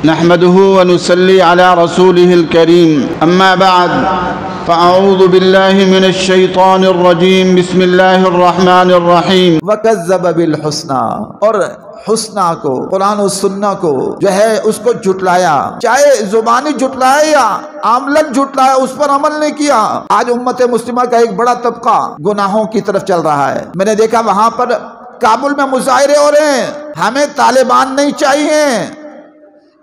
نحمده ونصلي على رسوله الكريم أما بعد فأعوذ بالله من الشيطان الرجيم بسم الله الرحمن الرحيم وَكَذَّبَ بِالْحُسْنَى اور حسنہ کو قرآن و سنہ کو جو ہے اس کو جھٹلایا، چاہے زبانی جھٹلایا یا عملاً جھٹلایا، اس پر عمل نہیں کیا۔ آج امت مسلمہ کا ایک بڑا طبقہ گناہوں کی طرف چل رہا ہے۔ میں نے دیکھا وہاں پر کابل میں مظاہرے ہو رہے ہیں، ہمیں طالبان نہیں چاہیے،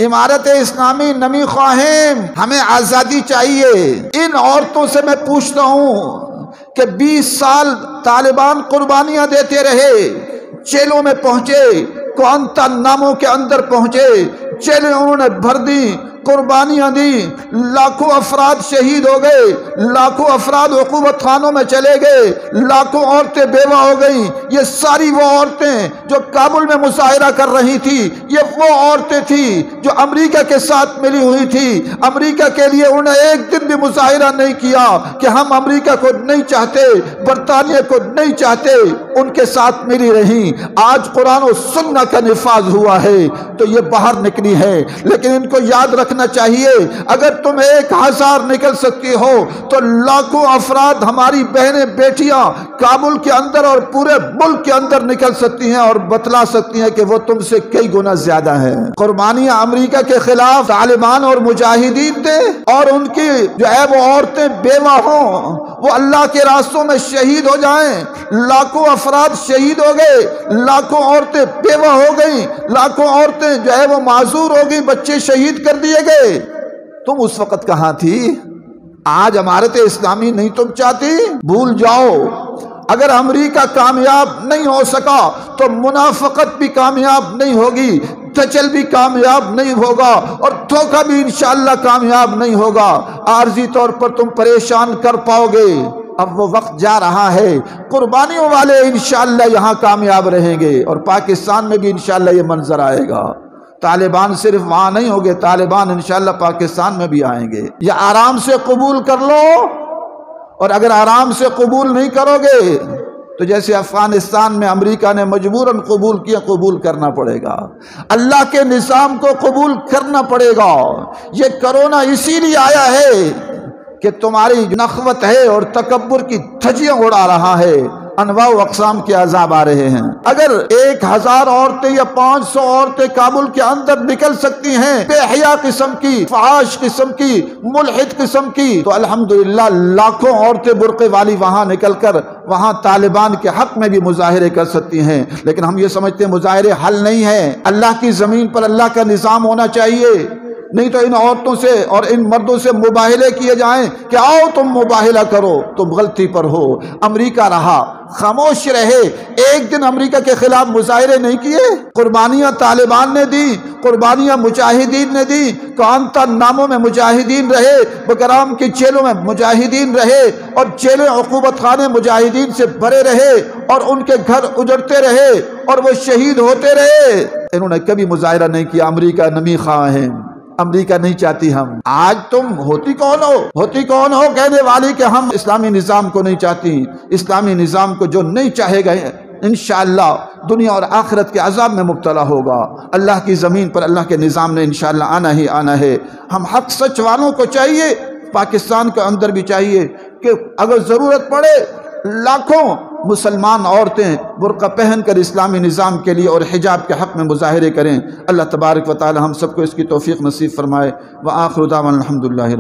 امارت اسلامی نمی خواہیم، ہمیں آزادی چاہیے۔ ان عورتوں سے میں پوچھتا ہوں کہ 20 سال طالبان قربانیاں دیتے رہے، جیلوں میں پہنچے، گوانتانامو کے اندر پہنچے، جیلیں انہوں نے بھر دی، قربانیاں دی، لاکھوں افراد شہید ہو گئے، لاکھوں افراد عقوبت خانوں میں چلے گئے، لاکھوں عورتیں بیوہ ہو گئیں۔ یہ ساری وہ عورتیں جو کابل میں مظاہرہ کر رہی تھی، یہ وہ عورتیں تھیں جو امریکہ کے ساتھ ملی ہوئی تھی۔ امریکہ کے لیے انہوں نے ایک دن بھی مظاہرہ نہیں کیا کہ ہم امریکہ کو نہیں چاہتے، برطانیہ کو نہیں چاہتے، ان کے ساتھ ملی رہیں۔ آج قرآن و سنہ کا نفاذ ہوا ہے تو یہ باہر نکلی ہے، لیکن ان کو یاد رکھنا چاہیے اگر تم 1000 نکل سکتی ہو تو لاکھوں افراد ہماری بہنیں بیٹیاں کابل کے اندر اور پورے ملک کے اندر نکل سکتی ہیں اور بتلا سکتی ہیں کہ وہ تم سے کئی گنا زیادہ ہیں۔ قربانیاں امریکہ کے خلاف طالبان اور مجاہدین دے اور ان کی جو ہے وہ عورتیں بیوہ ہوں، وہ اللہ کے راستوں میں شہید ہو جائیں۔ لاکھوں افراد شہید ہو گئے، لاکھوں عورتیں بیوہ ہو گئیں، لاکھوں عورتیں جو ہے وہ معذور ہو گئیں، بچے شہید کر دیے گئے۔ تم اس وقت کہاں تھی؟ آج امارت اسلامی نہیں تم چاہتی؟ بھول جاؤ۔ اگر امریکہ کامیاب نہیں ہو سکا تو منافقت بھی کامیاب نہیں ہوگی، دجل بھی کامیاب نہیں ہوگا اور دھوکہ بھی انشاءاللہ کامیاب نہیں ہوگا۔ عارضی طور پر تم پریشان کر پاؤ گے۔ اب وہ وقت جا رہا ہے، قربانیوں والے انشاءاللہ یہاں کامیاب رہیں گے اور پاکستان میں بھی انشاءاللہ یہ منظر آئے گا۔ طالبان صرف وہاں نہیں ہوگے، طالبان انشاءاللہ پاکستان میں بھی آئیں گے۔ یا آرام سے قبول کر لو، اور اگر آرام سے قبول نہیں کرو گے تو جیسے افغانستان میں امریکہ نے مجبوراً قبول کیا، قبول کرنا پڑے گا۔ اللہ کے نظام کو قبول کرنا پڑے گا۔ یہ کرونا اسی لیے آیا ہے کہ تمہاری نخوت ہے اور تکبر کی دھجیاں اڑا رہا ہے، انواع و اقسام کے عذاب آ رہے ہیں۔ اگر 1000 عورتیں یا 500 عورتیں کابل کے اندر نکل سکتی ہیں، بے حیا قسم کی، فحاش قسم کی، ملحد قسم کی، تو الحمدللہ لاکھوں عورتیں برقع والی وہاں نکل کر وہاں طالبان کے حق میں بھی مظاہرے کر سکتی ہیں۔ لیکن ہم یہ سمجھتے ہیں مظاہرے حل نہیں ہیں، اللہ کی زمین پر اللہ کا نظام ہونا چاہیے، نہیں تو ان عورتوں سے اور ان مردوں سے مباہلے کیے جائیں کہ آؤ تم مباہلہ کرو، تم غلطی پر ہو۔ امریکہ رہا، خاموش رہے، ایک دن امریکہ کے خلاف مظاہرے نہیں کیے۔ قربانیاں طالبان نے دی، قربانیاں مجاہدین نے دی، گوانتانامو میں مجاہدین رہے، بگرام کی جیلوں میں مجاہدین رہے اور جیلیں عقوبت خانے مجاہدین سے بھرے رہے اور ان کے گھر اجڑتے رہے اور وہ شہید ہوتے رہے۔ انہوں نے کبھی مظاہرہ نہیں کیا۔ امریکہ نمی خواہ ہیں، امریکہ نہیں چاہتی ہم۔ آج تم ہوتی کون ہو کہنے والی کہ ہم اسلامی نظام کو نہیں چاہتی؟ اسلامی نظام کو جو نہیں چاہے گا انشاءاللہ دنیا اور آخرت کے عذاب میں مبتلا ہوگا۔ اللہ کی زمین پر اللہ کے نظام نے انشاءاللہ آنا ہی آنا ہے۔ ہم حق سچ والوں کو چاہیے، پاکستان کے اندر بھی چاہیے کہ اگر ضرورت پڑے لاکھوں مسلمان عورتیں برقع پہن کر اسلامی نظام کے لیے اور حجاب کے حق میں مظاہرے کریں۔ اللہ تبارک و تعالی ہم سب کو اس کی توفیق نصیب فرمائے۔ وآخر دعوانا الحمدللہ۔